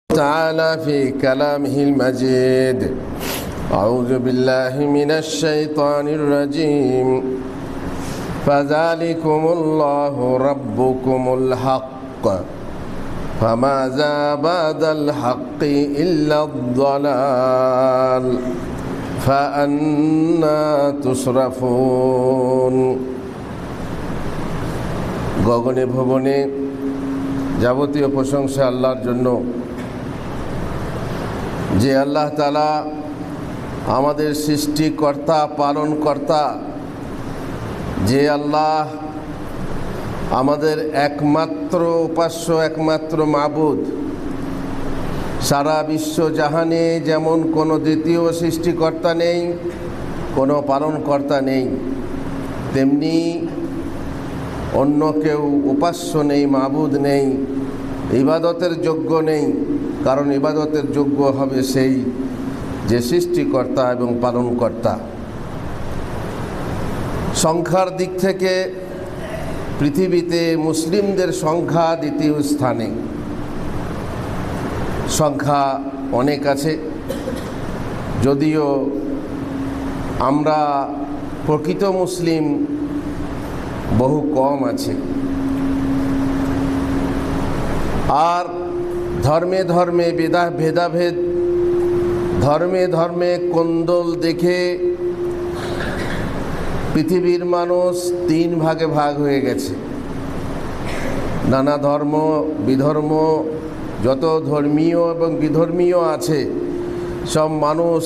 تعالى في كلامه المجيد. أعوذ بالله من الشيطان الرجيم. فذلكم الله ربكم الحق فماذا بعد الحق إلا الضلال فأنى تصرفون। গগনে ভবনে যাবতীয় প্রশংসা আল্লাহর জন্য, যে আল্লাহ তাআলা আমাদের সৃষ্টিকর্তা পালনকর্তা, যে আল্লাহ আমাদের একমাত্র উপাস্য, একমাত্র মাবুদ। সারা বিশ্ব জাহানে যেমন কোনো দ্বিতীয় সৃষ্টিকর্তা নেই, কোনো পালনকর্তা নেই, তেমনি অন্য কেউ উপাস্য নেই, মাবুদ নেই, ইবাদতের যোগ্য নেই। কারণ ইবাদতের যোগ্য হবে সেই যে সৃষ্টিকর্তা এবং পালনকর্তা। সংখ্যার দিক থেকে পৃথিবীতে মুসলিমদের সংখ্যা দ্বিতীয় স্থানে। সংখ্যা অনেক আছে, যদিও আমরা প্রকৃত মুসলিম বহু কম আছে। আর ধর্মে ধর্মে ভেদাভেদ, ধর্মে ধর্মে কোন্দল দেখে পৃথিবীর মানুষ তিন ভাগে ভাগ হয়ে গেছে। নানা ধর্ম বিধর্ম, যত ধর্মীয় এবং বিধর্মীয় আছে, সব মানুষ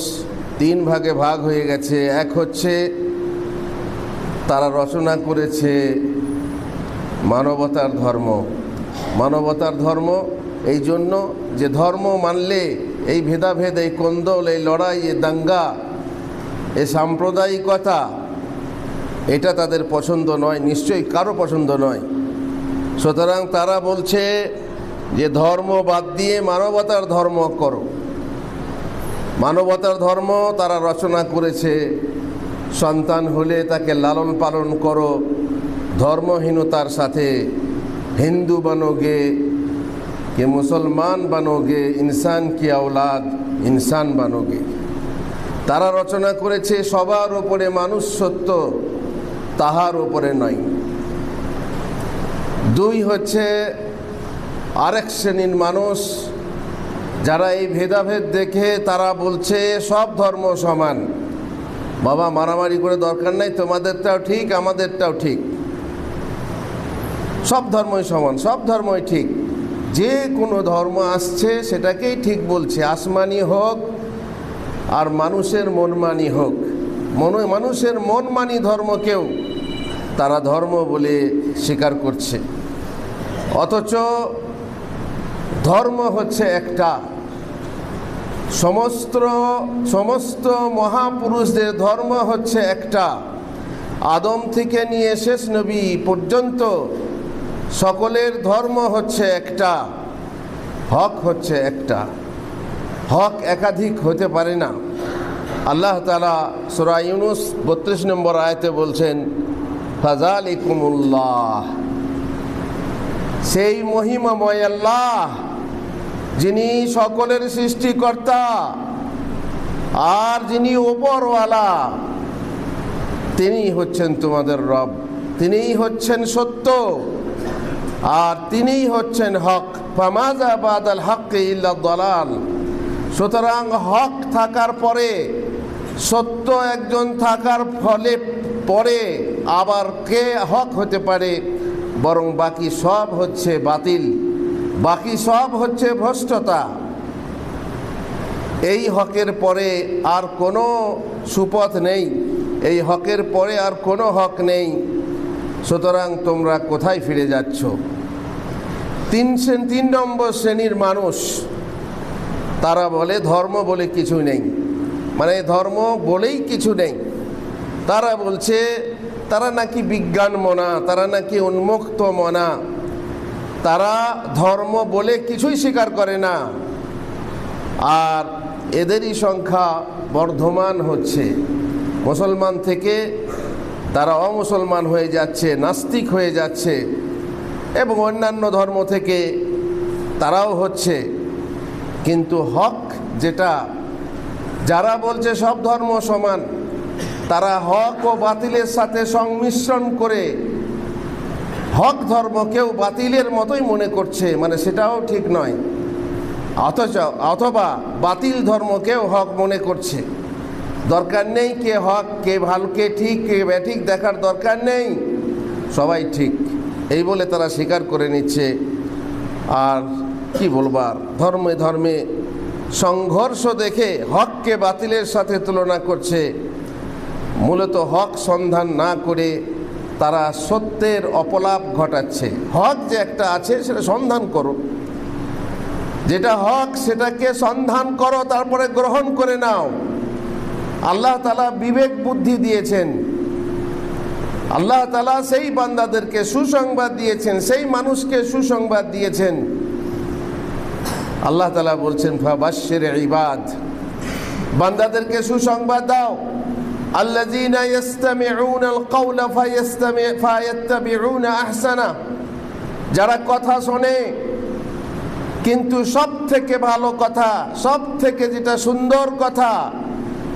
তিন ভাগে ভাগ হয়ে গেছে। এক হচ্ছে তারা রচনা করেছে মানবতার ধর্ম। মানবতার ধর্ম এই জন্য যে ধর্ম মানলে এই ভেদাভেদ, এই কোন্দল, এই লড়াই, এই দাঙ্গা, এই সাম্প্রদায়িকতা, এটা তাদের পছন্দ নয়, নিশ্চয়ই কারো পছন্দ নয়। সুতরাং তারা বলছে যে ধর্ম বাদ দিয়ে মানবতার ধর্ম করো। মানবতার ধর্ম তারা রচনা করেছে, সন্তান হলে তাকে লালন পালন করো, ধর্মহীনতার সাথে হিন্দু बनोगे कि মুসলমান बनोगे, ইনসান কি औलाद ইনসান बनोगे। তারা রচনা করেছে সবার উপরে মানুষ সত্য, তাহার উপরে নয়। দুই হচ্ছে আরেক শ্রেণীর মানুষ, যারা এই ভেদাভেদ দেখে তারা বলছে সব ধর্ম সমান। বাবা, মারামারি করে দরকার নাই, তোমাদেরটাও ঠিক আমাদেরটাও ঠিক, সব ধর্মই সমান, সব ধর্মই ঠিক। যে কোনো ধর্ম আসছে সেটাকেই ঠিক বলছে, আসমানি হোক আর মানুষের মনমানি হোক। মানুষের মনমানি ধর্মকেও তারা ধর্ম বলে স্বীকার করছে। অথচ ধর্ম হচ্ছে একটা। সমস্ত মহাপুরুষদের ধর্ম হচ্ছে একটা। আদম থেকে নিয়ে শেষ নবী পর্যন্ত সকলের ধর্ম হচ্ছে একটা, হক হচ্ছে একটা। হক একাধিক হতে পারে না। আল্লাহ তাআলা সূরা ইউনূস ৩২ নম্বর আয়াতে বলছেন, ফাযালিকুমুল্লাহ, সেই মহিমাময় আল্লাহ যিনি সকলের সৃষ্টিকর্তা আর যিনি ওপরওয়ালা, তিনি হচ্ছেন তোমাদের রব। তিনিই হচ্ছেন সত্য আর তিনিই হচ্ছেন হক। ফামাযা বাদাল হাক্কি ইল্লা দালাল। সুতরাং হক থাকার পরে, সত্য একজন থাকার ফলে পরে আবার কে হক হতে পারে? বরং বাকি সব হচ্ছে বাতিল, বাকি সব হচ্ছে ভ্রষ্টতা। এই হকের পরে আর কোনো সুপথ নেই, এই হকের পরে আর কোনো হক নেই। সুতরাং তোমরা কোথায় ফিরে যাচ্ছ? তিন নম্বর শ্রেণীর মানুষ, তারা বলে ধর্ম বলে কিছু নেই, মানে ধর্ম বলেই কিছু নেই। তারা বলছে তারা নাকি বিজ্ঞান মনা, তারা নাকি উন্মুক্ত মনা, তারা ধর্ম বলে কিছুই স্বীকার করে না। আর এদেরই সংখ্যা বর্ধমান হচ্ছে। মুসলমান থেকে তারা অমুসলমান হয়ে যাচ্ছে, নাস্তিক হয়ে যাচ্ছে, এবং অন্যান্য ধর্ম থেকে তারাও হচ্ছে। কিন্তু হক যেটা, যারা বলছে সব ধর্ম সমান, তারা হক ও বাতিলের সাথে সংমিশ্রণ করে হক ধর্মকেও বাতিলের মতোই মনে করছে, মানে সেটাও ঠিক নয়। অথবা বাতিল ধর্মকেও হক মনে করছে। দরকার নেই কে হক কে ভালো কে ঠিক কে ব্যাঠিক দেখার দরকার নেই, সবাই ঠিক এই বলে তারা স্বীকার করে নিচ্ছে। আর কি বলবার, ধর্মে ধর্মে সংঘর্ষ দেখে হককে বাতিলের সাথে তুলনা করছে। মূলত হক সন্ধান না করে তারা সত্যের অপলাপ ঘটাচ্ছে। হক যে একটা আছে সেটা সন্ধান করো, যেটা হক সেটাকে সন্ধান করো, তারপরে গ্রহণ করে নাও। আল্লাহ তাআলা বিবেক বুদ্ধি দিয়েছেন, আল্লাহ তাআলা সেই বান্দাদেরকে সুসংবাদ দিয়েছেন, সেই মানুষকে সুসংবাদ দিয়েছেন। আল্লাহ তাআলা বলছেন ফাবাশশির ইবাদ, বান্দাদেরকে সুসংবাদ দাও। আল্লাযীনা ইসতামিউনাল কাওলা ফায়াত্তাবিউনা আহসানা, যারা কথা শোনে কিন্তু সব থেকে ভালো কথা, সব থেকে যেটা সুন্দর কথা,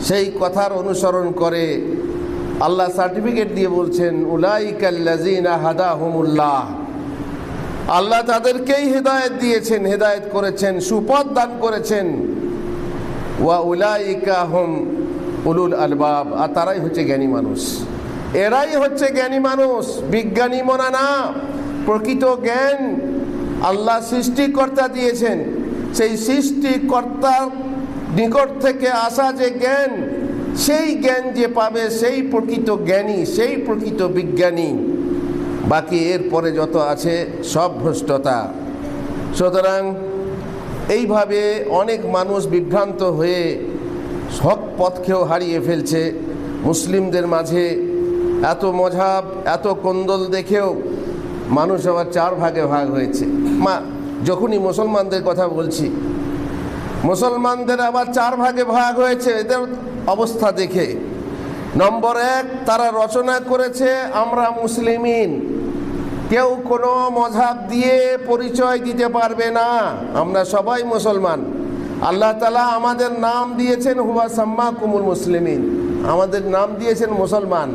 সেই কথার অনুসরণ করে। আল্লাহ সার্টিফিকেট দিয়ে বলছেন উলাইকাল্লাযীনা হাদাহুমুল্লাহ, আল্লাহ তাদেরকেই হেদায়েত দিয়েছেন, হেদায়েত করেছেন, সুপথ দান করেছেন। ওয়া উলাইকা হুম উলুল আলবাব, আর তারাই হচ্ছে জ্ঞানী মানুষ। এরাই হচ্ছে জ্ঞানী মানুষ, বিজ্ঞানী মনা না। প্রকৃত জ্ঞান আল্লাহ সৃষ্টিকর্তা দিয়েছেন, সেই সৃষ্টিকর্তার নিকট থেকে আসা যে জ্ঞান, সেই জ্ঞান যে পাবে সেই প্রকৃত জ্ঞানী, সেই প্রকৃত বিজ্ঞানী। বাকি এরপরে যত আছে সব ভ্রষ্টতা। সুতরাং এইভাবে অনেক মানুষ বিভ্রান্ত হয়ে হক পথকেও হারিয়ে ফেলছে। মুসলিমদের মাঝে এত মজাব এত কোন্দল দেখেও মানুষ আবার চার ভাগে ভাগ হয়েছে। যখনই মুসলমানদের কথা বলছি, মুসলমানদের আবার চার ভাগে ভাগ হয়েছে এদের অবস্থা দেখে। নম্বর এক, তারা রচনা করেছে আমরা মুসলিমিন, কেউ কোনো মজাব দিয়ে পরিচয় দিতে পারবে না, আমরা সবাই মুসলমান। আল্লাহ তাআলা আমাদের নাম দিয়েছেন হুয়া সাম্মাকুমুল মুসলিমিন, আমাদের নাম দিয়েছেন মুসলমান।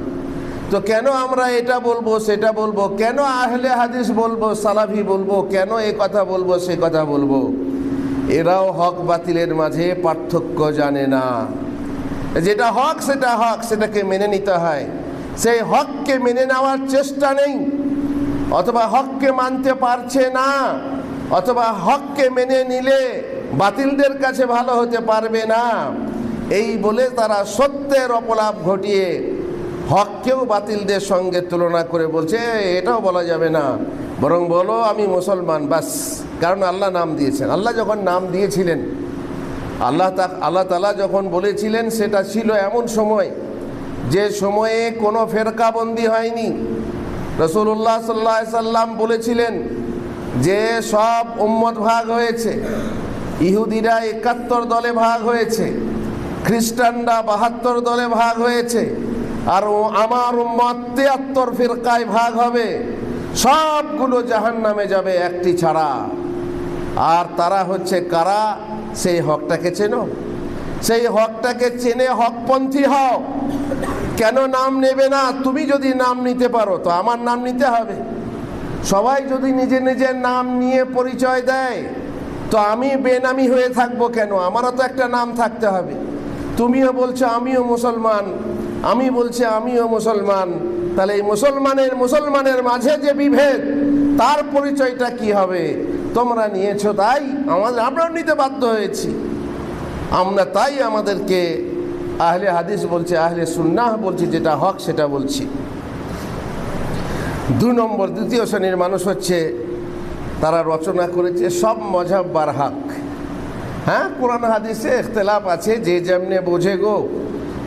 তো কেন আমরা এটা বলবো সেটা বলবো, কেন আহলে হাদিস বলবো সালাফি বলবো, কেন এ কথা বলবো সে কথা বলবো? এরাও হক বাতিলের মাঝে পার্থক্য জানে না। যেটা হক সেটা হক, সেটাকে মেনে নিতে হয়। সেই হককে মেনে নেওয়ার চেষ্টা নেই, অথবা হককে মানতে পারছে না, অথবা হককে মেনে নিলে বাতিলদের কাছে ভালো হতে পারবে না, এই বলে তারা সত্যের অপলাপ ঘটিয়ে হককেও বাতিলদের সঙ্গে তুলনা করে বলছে এটাও বলা যাবে না, বরং বলো আমি মুসলমান বাস। কারণ আল্লাহ নাম দিয়েছেন। আল্লাহ যখন নাম দিয়েছিলেন, আল্লাহ তাআলা যখন বলেছিলেন, সেটা ছিল এমন সময় যে সময়ে কোনো ফেরকাবন্দি হয়নি। রাসূলুল্লাহ সাল্লাল্লাহু আলাইহি সাল্লাম বলেছিলেন যে সব উম্মত ভাগ হয়েছে, ইহুদিরা ৭১ দলে ভাগ হয়েছে, খ্রিস্টানরা ৭২ দলে ভাগ হয়েছে, আর আমার উম্মত ৭৩ ফিরকায় ভাগ হবে, সবগুলো জাহান্নামে যাবে একটি ছাড়া। আর তারা হচ্ছে কারা? সেই হকটাকে চেনো, সেই হকটাকে চেনে হকপন্থী হও। কেন নাম নেবে না? তুমি যদি নাম নিতে পারো তো আমার নাম নিতে হবে। সবাই যদি নিজের নিজের নাম নিয়ে পরিচয় দেয় তো আমি বেনামি হয়ে থাকবো কেন? আমারও তো একটা নাম থাকতে হবে। তুমিও বলছো আমিও মুসলমান, আমি বলছি আমিও মুসলমান, তাহলে এই মুসলমানের মাঝে যে বিভেদ, তার পরিচয়টা কি হবে? তোমরা নিয়েছো তাই আমরাও নিতে বাধ্য হয়েছি। আমরা তাই আমাদেরকে আহলে হাদিস বলছে, আহলে সুন্নাহ বলছি, যেটা হক সেটা বলছি। ২ নম্বর, দ্বিতীয় শ্রেণীর মানুষ হচ্ছে তারা রচনা করেছে সব মজহব বারহাক। হ্যাঁ, কোরআন হাদিসে ইখতিলাফ আছে, যে যেমনে বোঝে গো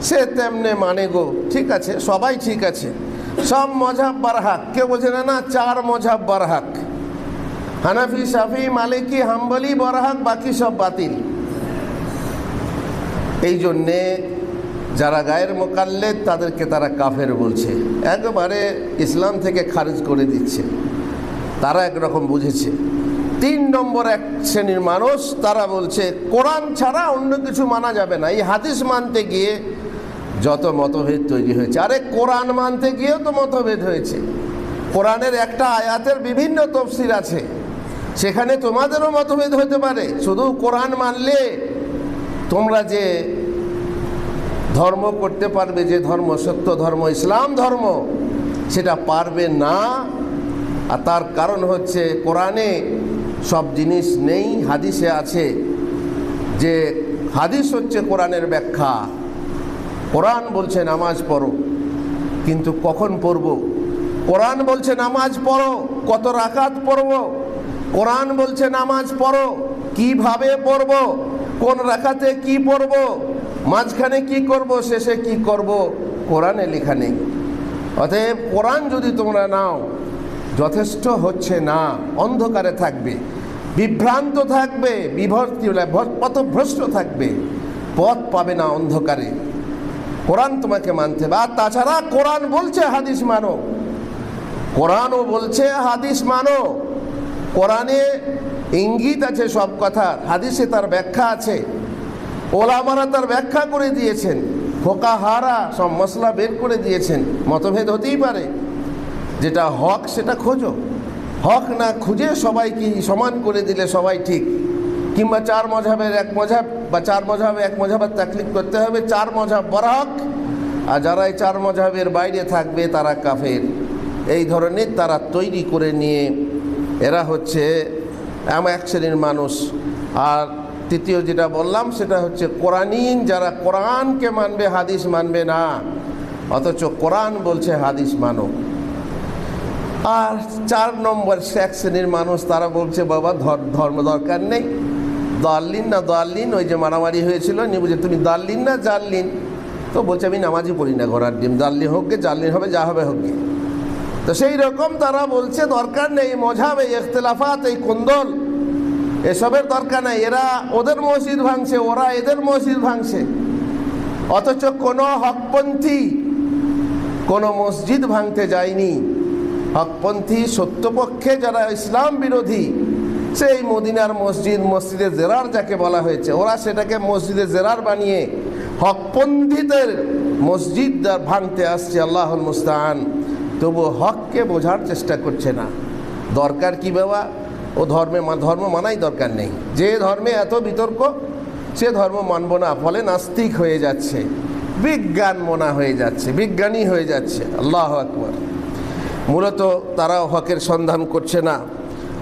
সে তেমনে মানে গো, ঠিক আছে, সবাই ঠিক আছে, সব মজহব বারহাক। কেউ বোঝে না, না 4 মজহব বারহাক, হানাফি শাফি মালিকি হাম্বলি বারহাক, বাকি সব বাতিল। এই জন্যে যারা গায়ের মোকাল্লেদ তাদেরকে তারা কাফের বলছে, একেবারে ইসলাম থেকে খারিজ করে দিচ্ছে। তারা একরকম বুঝেছে। তিন নম্বর এক শ্রেণীর মানুষ, তারা বলছে কোরআন ছাড়া অন্য কিছু মানা যাবে না। এই হাদিস মানতে গিয়ে যত মতভেদ তৈরি হয়েছে, আরে কোরআন মানতে গিয়েও তো মতভেদ হয়েছে। কোরআনের একটা আয়াতের বিভিন্ন তফসির আছে, সেখানে তোমাদেরও মতভেদ হতে পারে। শুধু কোরআন মানলে তোমরা যে ধর্ম করতে পারবে, যে ধর্ম সত্য ধর্ম ইসলাম ধর্ম, সেটা পারবে না। আর তার কারণ হচ্ছে কোরআনে সব জিনিস নেই, হাদিসে আছে। যে হাদিস হচ্ছে কোরআনের ব্যাখ্যা। কোরআন বলছে নামাজ পড়ো, কিন্তু কখন পড়বো? কোরআন বলছে নামাজ পড়ো, কত রাকাত পড়বো? কোরআন বলছে নামাজ পড়ো, কিভাবে পড়বো, কোন রাকাতে কি পড়বো, মাঝখানে কি করব, শেষে কি করব, কোরআনে লেখা নেই। অতএব কোরআন যদি তোমরা নাও, যথেষ্ট হচ্ছে না। অন্ধকারে থাকবে, বিভ্রান্ত থাকবে, পথভ্রষ্ট থাকবে, পথ পাবে না অন্ধকারে। কোরআন তোমাকে মানতে হবে। আর তাছাড়া কোরআন বলছে হাদিস মানো, কোরআনও বলছে হাদিস মানো। কোরআনে ইঙ্গিত আছে সব কথার, হাদিসে তার ব্যাখ্যা আছে, ওলামারা তার ব্যাখ্যা করে দিয়েছেন, ফোকাহারা সব মশলা বের করে দিয়েছেন। মতভেদ হতেই পারে, যেটা হক সেটা খোঁজো। হক না খুঁজে সবাইকে সমান করে দিলে সবাই ঠিক, কিংবা চার মযহাবের এক মযহাব বা চার মযহাবে এক মযহাবের তাকলিদ করতে হবে, চার মযহাব বড় হক, আর যারা এই চার মযহাবের বাইরে থাকবে তারা কাফের। এই ধরনের তারা তৈরি করে নিয়ে এরা হচ্ছে এমন এক শ্রেণীর মানুষ। আর তৃতীয় যেটা বললাম সেটা হচ্ছে কোরআনীন, যারা কোরআনকে মানবে, হাদিস মানবে না, অথচ কোরআন বলছে হাদিস মানো। আর চার নম্বর এক শ্রেণীর মানুষ, তারা বলছে বাবা ধর্ম দরকার নেই, দাল্লিন না দাল্লিন, ওই যে মারামারি হয়েছিল নিয়ে, তুমি দাল্লিন না জাল্লিন, তো বলছে আমি নামাজই পড়ি না, ঘোড়ার ডিম, দাল্লিন হোক গে জাল্লিন হবে, যা হবে হোক গে। তো সেই রকম তারা বলছে দরকার নেই মযহাব, এই ইখতিলাফাত, এই কুন্দল, এসবের দরকার নেই। এরা ওদের মসজিদ ভাঙছে, ওরা এদের মসজিদ ভাঙছে, অথচ কোনো হকপন্থী কোনো মসজিদ ভাঙতে যায়নি। হকপন্থী সত্যপক্ষে যারা ইসলাম বিরোধী, সেই মদিনার মসজিদ, মসজিদে জেরার যাকে বলা হয়েছে, ওরা সেটাকে মসজিদে জেরার বানিয়ে হকপন্থীদের মসজিদ ভাঙতে আসছে। আল্লাহুল মুস্তাআন। তবু হককে বোঝার চেষ্টা করছে না। দরকার কি বাবা? ও ধর্ম মানাই দরকার নেই। যে ধর্মে এত বিতর্ক, সে ধর্ম মানব না, ফলে নাস্তিক হয়ে যাচ্ছে, বিজ্ঞান মনা হয়ে যাচ্ছে, বিজ্ঞানী হয়ে যাচ্ছে। আল্লাহু আকবার। মূলত তারা হকের সন্ধান করছে না,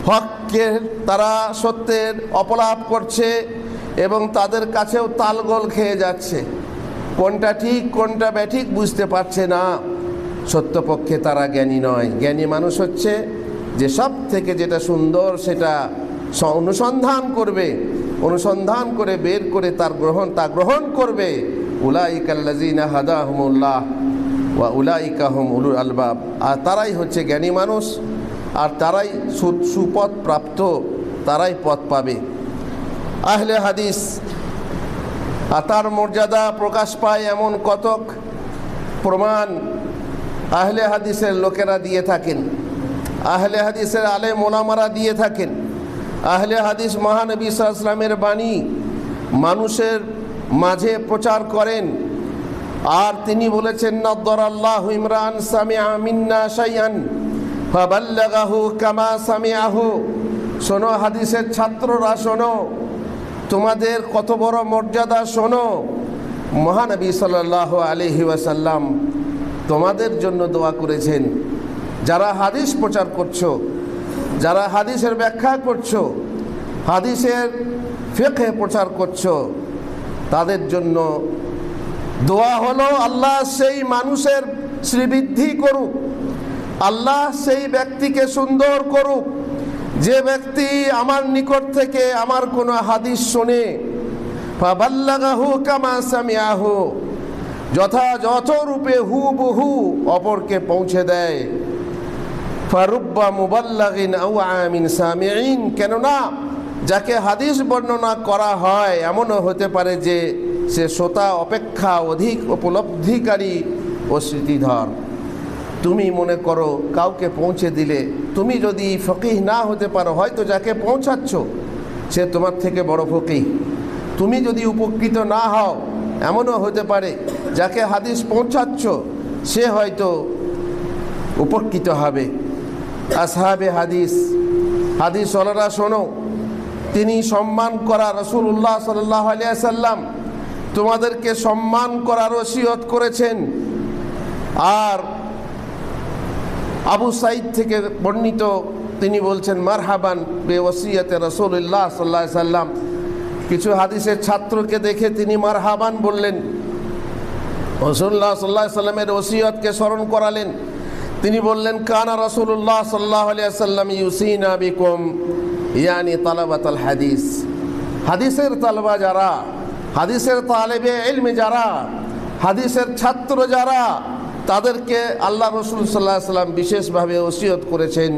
হকের তারা সত্যের অপলাপ করছে এবং তাদের কাছেও তালগোল খেয়ে যাচ্ছে। কোনটা ঠিক কোনটা ব্যাঠিক বুঝতে পারছে না। সত্যপক্ষে তারা জ্ঞানী নয়। জ্ঞানী মানুষ হচ্ছে যে সব থেকে যেটা সুন্দর সেটা অনুসন্ধান করবে, অনুসন্ধান করে বের করে তা গ্রহণ করবে। উলাইকাল্লাযীনা হাদাহুমুল্লাহ ওয়া উলাইকা হুম উলুল আলবাব। আর তারাই হচ্ছে জ্ঞানী মানুষ, আর তারাই সুপথ প্রাপ্ত, তারাই পথ পাবে। আহলে হাদিস আর তার মর্যাদা প্রকাশ পায় এমন কতক প্রমাণ আহলে হাদিসের লোকেরা দিয়ে থাকেন, আহলে হাদিসের আলেম ওলামারা দিয়ে থাকেন। আহলে হাদিস মহানবী সাল্লাল্লাহু আলাইহি ওয়াসাল্লামের বাণী মানুষের মাঝে প্রচার করেন। আর তিনি বলেছেন, নাদ্দারাল্লাহু ইমরান সামিআ মিন্না শাইআন ফাবাল্লাগাহু কামা সামিআহু। শোনো হাদিসের ছাত্ররা, শোনো, তোমাদের কত বড় মর্যাদা শোনো। মহানবী সাল্লাল্লাহু আলাইহি ওয়াসাল্লাম তোমাদের জন্য দোয়া করেছেন। যারা হাদিস প্রচার করছো, যারা হাদিসের ব্যাখ্যা করছো, হাদিসের ফিকহ প্রচার করছো, তাদের জন্য দোয়া হলো আল্লাহ সেই মানুষের শ্রীবৃদ্ধি করুক, আল্লাহ সেই ব্যক্তিকে সুন্দর করুক, যে ব্যক্তি আমার নিকট থেকে আমার কোনো হাদিস শোনে, ফাবাল্লাগাহু কামা সামিআহু, যথাযথ রূপে হুবহু অপরকে পৌঁছে দেয়। ফারুব্বা মুবাল্লাগিন আও আমিন সামিঈন, কেননা যাকে হাদিস বর্ণনা করা হয় এমনও হতে পারে যে সে শ্রোতা অপেক্ষা অধিক উপলব্ধিকারী ও স্মৃতিধর। তুমি মনে করো কাউকে পৌঁছে দিলে, তুমি যদি ফকিহ না হতে পারো, হয়তো যাকে পৌঁছাচ্ছ সে তোমার থেকে বড় ফকিহ। তুমি যদি উপকৃত না হও, এমনও হতে পারে যাকে হাদিস পৌঁছাচ্ছ সে হয়তো উপকৃত হবে। আসহাবে হাদিস, হাদিস ওয়ালারা শোনো, তিনি সম্মান করা রাসূলুল্লাহ সাল্লাল্লাহু আলাইহি ওয়াসাল্লাম তোমাদেরকে সম্মান করার ওসিয়ত করেছেন। আর আবু সাঈদ থেকে বর্ণিত, তিনি বলছেন মারহাবান বে ওসিয়তে রাসূলুল্লাহ সাল্লাল্লাহু আলাইহি ওয়াসাল্লাম। কিছু হাদিসের ছাত্রকে দেখে তিনি মারহাবান বললেন, রাসূলুল্লাহ সাল্লাল্লাহু আলাইহি ওয়াসাল্লামের ওসিয়তকে স্মরণ করালেন। তিনি বললেন, কানা রাসূলুল্লাহ সাল্লাল্লাহু আলাইহি ওয়াসাল্লাম ইউসিনা বিকুম, ইয়ানি তালাবাতাল হাদিস। হাদিসের তালবা যারা, হাদিসের তালেবে ইলম যারা, হাদিসের ছাত্র যারা, তাদেরকে আল্লাহ রসুল সাল্লাল্লাহু আলাইহি ওয়াসাল্লাম বিশেষভাবে ওসিয়ত করেছেন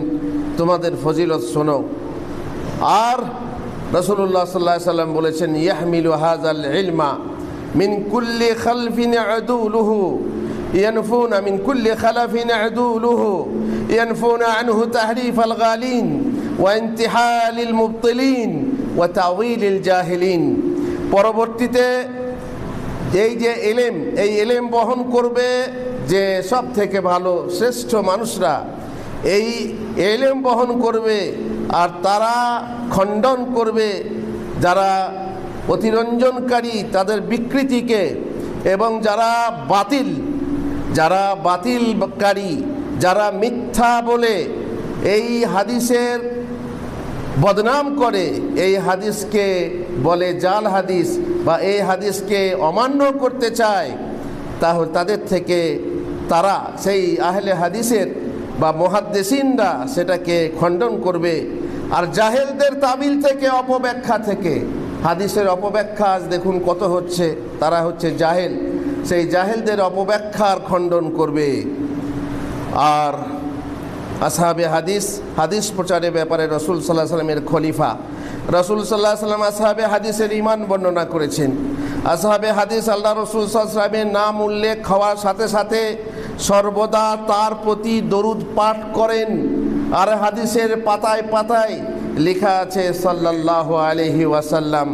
তোমাদের ফজিলত শোনো। আর রাসূলুল্লাহ সাল্লাল্লাহু আলাইহি ওয়াসাল্লাম বলেছেন, ইয়াহমিলু হাযাল ইলমা মিন কুল্লি খালফিন আদুলুহু ইয়ানফুনা মিন কুল্লি খালাফিন আদুলুহু ইয়ানফুনা আনহু তাহরিফাল গালিন ওয়া ইনতিহালিল মুবতিলিন ওয়া তাউইলিল জাহিলিন। পরবর্তীতে এই যে এলেম, এই এলেম বহন করবে যে সব থেকে ভালো শ্রেষ্ঠ মানুষরা, এই এলেম বহন করবে আর তারা খণ্ডন করবে যারা অতিরঞ্জনকারী, তাদের বিকৃতিকে, এবং যারা বাতিলকারী, যারা মিথ্যা বলে এই হাদিসের বদনাম করে, এই হাদিসকে বলে জাল হাদিস বা এই হাদিসকে অমান্য করতে চায়, তাহলে তাদের থেকে তারা, সেই আহলে হাদিসের বা মুহাদ্দিসিনরা সেটাকে খণ্ডন করবে। আর জাহেলদের তাবিল থেকে, অপব্যাখ্যা থেকে, হাদিসের অপব্যাখ্যা আজ দেখুন কত হচ্ছে, তারা হচ্ছে জাহেল, সেই জাহেলদের অপব্যাখ্যার খণ্ডন করবে। আর আসহাবে হাদিস, হাদিস প্রচারের ব্যাপারে রাসূল সাল্লাল্লাহু আলাইহি ওয়াসাল্লামের খলিফা, রাসূল সাল্লাল্লাহু আলাইহি ওয়াসাল্লাম আসহাবে হাদিসের ঈমান বর্ণনা করেছেন। আসহাবে হাদিস আল্লাহ রাসূল সাল্লাল্লাহু আলাইহি ওয়াসাল্লামের নাম উল্লেখ হওয়ার সাথে সাথে সর্বদা তার প্রতি দরুদ পাঠ করেন। আর হাদিসের পাতায় পাতায় লেখা আছে সাল্লাল্লাহু আলাইহি ওয়াসাল্লাম।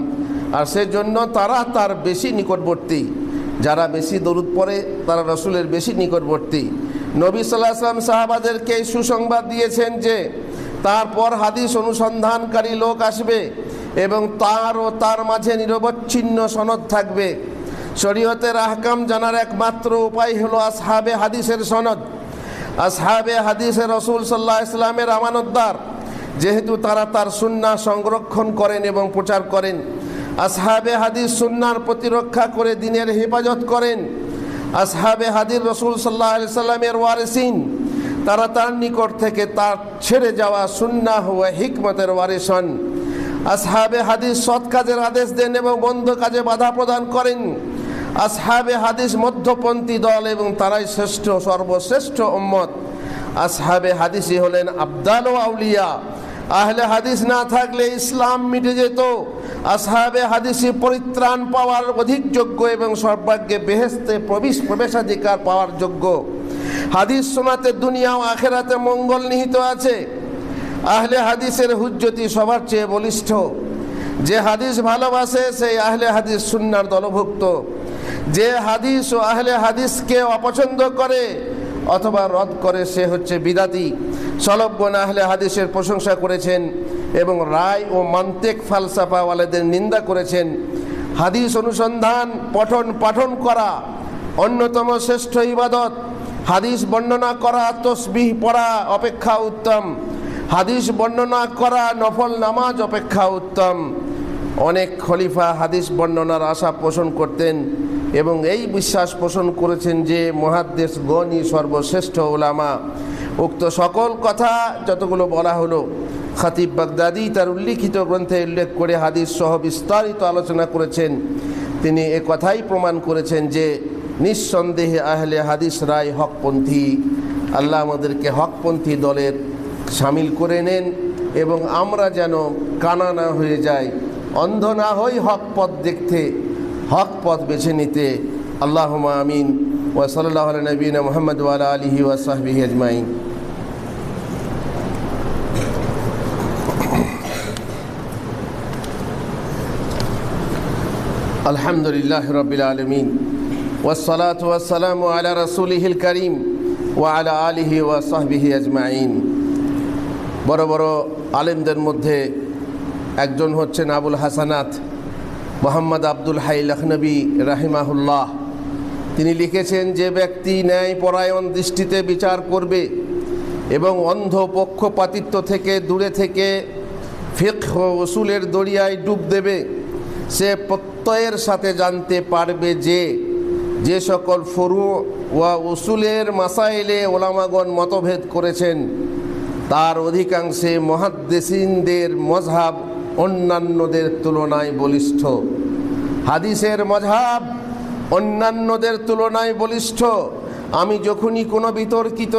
আর সেজন্য তারা তার বেশি নিকটবর্তী, যারা বেশি দরুদ পড়ে তারা রাসূলের বেশি নিকটবর্তী। নবী সাল্লাল্লাহু আলাইহি ওয়াসাল্লাম সাহাবাদেরকে সুসংবাদ দিয়েছেন যে তারপর হাদিস অনুসন্ধানকারী লোক আসবে এবং তার মাঝে নিরবচ্ছিন্ন সনদ থাকবে। শরীয়তের আহকাম জানার একমাত্র উপায় হলো আসহাবে হাদিসের সনদ। আসহাবে হাদিসের রাসূল সাল্লাল্লাহু আলাইহি ওয়াসাল্লামের আমানতদার, যেহেতু তারা তার সুন্নাহ সংরক্ষণ করেন এবং প্রচার করেন। আসহাবে হাদিস সুন্নাহর প্রতিরক্ষা করে দ্বীনের হেফাজত করেন। আসহাবে হাদিস রাসূল সাল্লাল্লাহু আলাইহি ওয়াসাল্লামের ওয়ারিসিন, তারা তার নিকট থেকে তার ছেড়ে যাওয়া সুন্নাহ ও হিকমতের ওয়ারিস হন। আসহাবে হাদিস সৎ কাজের আদেশ দেন এবং বন্ধ কাজে বাধা প্রদান করেন। আসহাবে হাদিস মধ্যপন্থী দল এবং তারাই শ্রেষ্ঠ, সর্বশ্রেষ্ঠ উম্মত। আসহাবে হাদিসই হলেন আবদাল ও আউলিয়া। আহলে হাদিস না থাকলে ইসলাম মিটে যেত। আসহাবে হাদিসই পরিত্রাণ পাওয়ার অধিক যোগ্য এবং সর্বাগ্যে বেহেশতে প্রবেশাধিকার পাওয়ার যোগ্য। হাদিস শোনাতে দুনিয়া ও আখিরাতে মঙ্গল নিহিত আছে। আহলে হাদিসের হুজ্জতি সবার চেয়ে বলিষ্ঠ। যে হাদিস ভালোবাসে সেই আহলে হাদিস সুন্নাহর দলভুক্ত। যে হাদিস ও আহলে হাদিসকে অপছন্দ করে অথবা রদ করে সে হচ্ছে বিদাতি। সলবগণ আহলে হাদিসের প্রশংসা করেছেন এবং রায় ও মান্তেক ফালসাফাওয়ালাদের নিন্দা করেছেন। হাদিস অনুসন্ধান, পাঠন করা অন্যতম শ্রেষ্ঠ ইবাদত। হাদিস বর্ণনা করা তসবিহ পড়া অপেক্ষা উত্তম। হাদিস বর্ণনা করা নফল নামাজ অপেক্ষা উত্তম। অনেক খলিফা হাদিস বর্ণনার আশা পোষণ করতেন এবং এই বিশ্বাস পোষণ করেছেন যে মুহাদ্দিসগণই সর্বশ্রেষ্ঠ উলামা। উক্ত সকল কথা যতগুলো বলা হলো, খতিব বাগদাদি তার উল্লিখিত গ্রন্থে উল্লেখ করে হাদিস সহ বিস্তারিত আলোচনা করেছেন। তিনি এ কথাই প্রমাণ করেছেন যে নিঃসন্দেহে আহলে হাদিসরাই হকপন্থী। আল্লাহ আমাদেরকে হকপন্থী দলের সামিল করে নেন এবং আমরা যেন কানা না হয়ে যাই, অন্ধ না হই হক পথ দেখতে, হক পথ বেছে নিতে। আল্লাহুম্মা আমিন। ওয়া সাল্লাল্লাহু আলা নবিয়িনা মুহাম্মদ ওয়া আলা আলিহি ওয়া সাহবিহি আজমাইন। আলহামদুলিল্লাহ রাব্বিল আলামিন ওয়াসসালাতু ওয়াসসালামু আলা রাসূলিহিল কারীম ওয়া আলা আলিহি ওয়া সাহবিহি আজমাইন। বড় বড় আলেমদের মধ্যে একজন হচ্ছেন আবুল হাসানাত মোহাম্মদ আব্দুল হাই লখনবী রাহিমাহুল্লাহ। তিনি লিখেছেন, যে ব্যক্তি ন্যায়পরায়ণ দৃষ্টিতে বিচার করবে এবং অন্ধ পক্ষপাতিত্ব থেকে দূরে থেকে ফিকহ ও উসুলের দরিয়ায় ডুব দেবে, সে প্রত্যয়ের সাথে জানতে পারবে যে সকল ফুরু ওয়া উসুলের মাসাইলে ওলামাগণ মতভেদ করেছেন তার অধিকাংশে মুহাদ্দিসিনদের মযহাব অন্যান্যদের তুলনায় বলিষ্ঠ। হাদিসের মযহাব অন্যান্যদের তুলনায় বলিষ্ঠ। আমি যখনই কোনো বিতর্কিত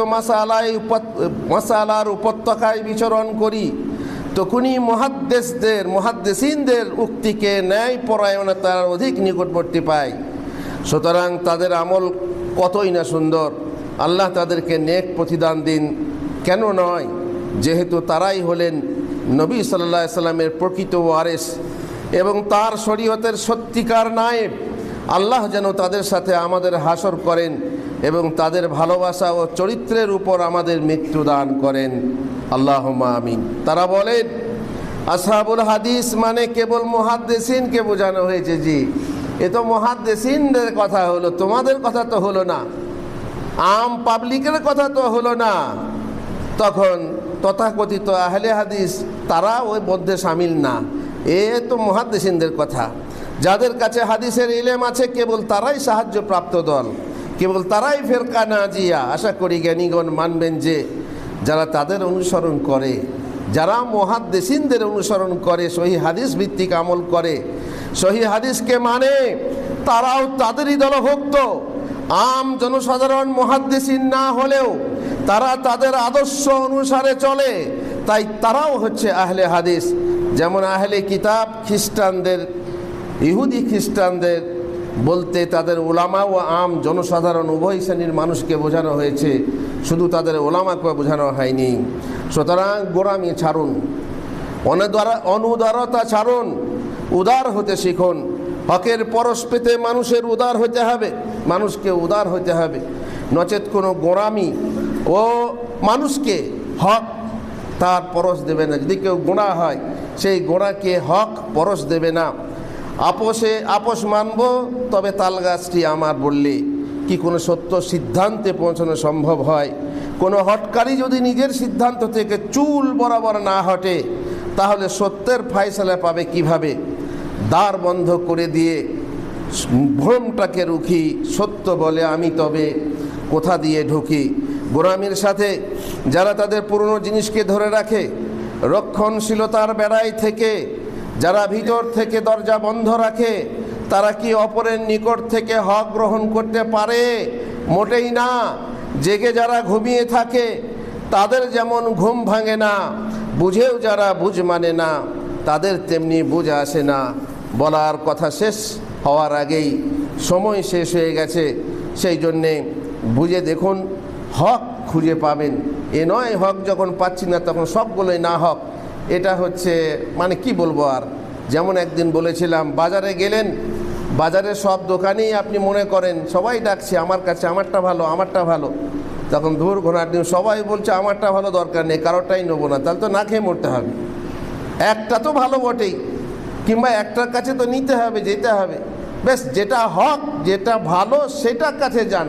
মাসালার উপত্যকায় বিচরণ করি তখনই মুহাদ্দিসিনদের উক্তিকে ন্যায়পরায়ণতার অধিক নিকটবর্তী পাই। সুতরাং তাদের আমল কতই না সুন্দর, আল্লাহ তাদেরকে নেক প্রতিদান দিন। কেন নয়, যেহেতু তারাই হলেন নবী সাল্লাল্লাহু আলাইহি সাল্লামের প্রকৃত ওয়ারিস এবং তার শরীয়তের সত্যিকার নায়েব। আল্লাহ যেন তাদের সাথে আমাদের হাসর করেন এবং তাদের ভালোবাসা ও চরিত্রের উপর আমাদের মৃত্যু দান করেন। আল্লাহুম্মা আমিন। তারা বলেন, আসহাবুল হাদিস মানে কেবল মুহাদ্দিসিনকে বোঝানো হয়েছে। জি, এ তো মুহাদ্দিসিনদের কথা হলো, তোমাদের কথা তো হলো না, আম পাবলিকের কথা তো হলো না। তখন তথাকথিত আহলে হাদিস তারা ওই মধ্যে সামিল না, এ তো মুহাদ্দিসিনদের কথা। যাদের কাছে হাদিসের ইলম আছে কেবল তারাই সাহায্যপ্রাপ্ত দল, কেবল তারাই ফেরকা নাজিয়া। আশা করি জ্ঞানীগণ মানবেন যে যারা তাদের অনুসরণ করে, যারা মুহাদ্দিসিনদের অনুসরণ করে, সহিহ হাদিস ভিত্তিক আমল করে, সহিহ হাদিসকে মানে, তারাও তাদেরই দলভুক্ত। আম জনসাধারণ মুহাদ্দিসিন না হলেও তারা তাদের আদর্শ অনুসারে চলে, তাই তারাও হচ্ছে আহলে হাদিস। যেমন আহলে কিতাব খ্রিস্টানদের, ইহুদি খ্রিস্টানদের বলতে তাদের ওলামা ও আম জনসাধারণ উভয় শ্রেণীর মানুষকে বোঝানো হয়েছে, শুধু তাদের ওলামাকে বোঝানো হয়নি। সুতরাং গোড়ামি ছাড়ুন, অনুদারতা ছাড়ুন, উদার হতে শিখুন। হকের পরশ পেতে মানুষের উদার হতে হবে, মানুষকে উদার হতে হবে, নচেত কোনো গোড়ামি ও মানুষকে হক তার পরশ দেবে না। যদি কেউ গোড়া হয় সেই গোড়াকে হক পরশ দেবে না। আপোষ মানব, তবে তাল গাছটি আমার বললে কি কোনো সত্য সিদ্ধান্তে পৌঁছানো সম্ভব হয়? কোনো হটকারী যদি নিজের সিদ্ধান্ত থেকে চুল বরাবর না হটে তাহলে সত্যের ফায়সালা পাবে কিভাবে? দ্বার বন্ধ করে দিয়ে ভ্রমটাকে রুখি, সত্য বলে আমি তবে কোথা দিয়ে ঢুকি? গোলামির সাথে যারা তাদের পুরনো জিনিসকে ধরে রাখে, রক্ষণশীলতার বেড়ায় থেকে যারা ভিতর থেকে দরজা বন্ধ রাখে, তারা কি অপরের নিকট থেকে হক গ্রহণ করতে পারে? মোটেই না। জেগে যারা ঘুমিয়ে থাকে তাদের যেমন ঘুম ভাঙে না, বুঝেও যারা বুঝ মানে না তাদের তেমনি বুঝ আসে না। বলার কথা শেষ হওয়ার আগেই সময় শেষ হয়ে গেছে। সেই জন্যে বুঝে দেখুন, হক খুঁজে পাবেন। এ নয় হক যখন পাচ্ছি না তখন সবগুলোই না হক। এটা হচ্ছে মানে কি বলবো আর। যেমন একদিন বলেছিলাম, বাজারে গেলেন, বাজারের সব দোকানেই আপনি মনে করেন সবাই ডাকছে আমার কাছে আমারটা ভালো, আমারটা ভালো। তখন ধূর ঘোরার দিন সবাই বলছে আমারটা ভালো, দরকার নেই, কারোরটাই নেবো না। তাহলে তো না খেয়ে মরতে হবে। একটা তো ভালো বটেই, কিংবা একটার কাছে তো নিতে হবে, যেতে হবে। বেশ, যেটা হক যেটা ভালো সেটার কাছে যান।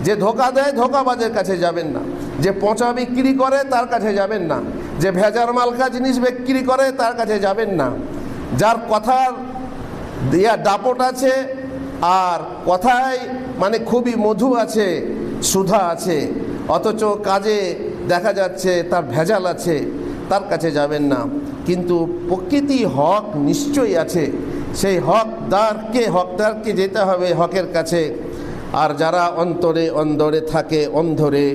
যে ধোকা দেয় ধোকাবাজের কাছে যাবেন না, যে পচা বিক্রি করে তার কাছে যাবেন না, যে ভেজাল মালকা জিনিস বিক্রি করে তার কাছে যাবেন না। যার কথার দাপট আছে আর কথায় মানে খুবই মধু আছে, সুধা আছে, অথচ কাজে দেখা যাচ্ছে তার ভেজাল আছে, তার কাছে যাবেন না। কিন্তু প্রকৃতি হক নিশ্চয়ই আছে, সেই হকদারকে যেতে হবে হকের কাছে। আর যারা অন্তরে অন্দরে থাকে, অন্ধরে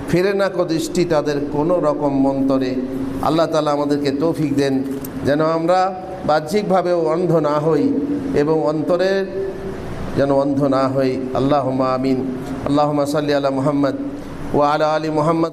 ফিরে না কো দৃষ্টি তাদের কোনো রকম মন্তরে। আল্লাহ তাআলা আমাদেরকে তৌফিক দেন যেন আমরা বাহ্যিকভাবেও অন্ধ না হই এবং অন্তরে যেন অন্ধ না হই। আল্লাহুম্মা আমিন। আল্লাহুম্মা সাল্লি আলা মুহাম্মদ ওয়া আলা আলি মুহাম্মদ।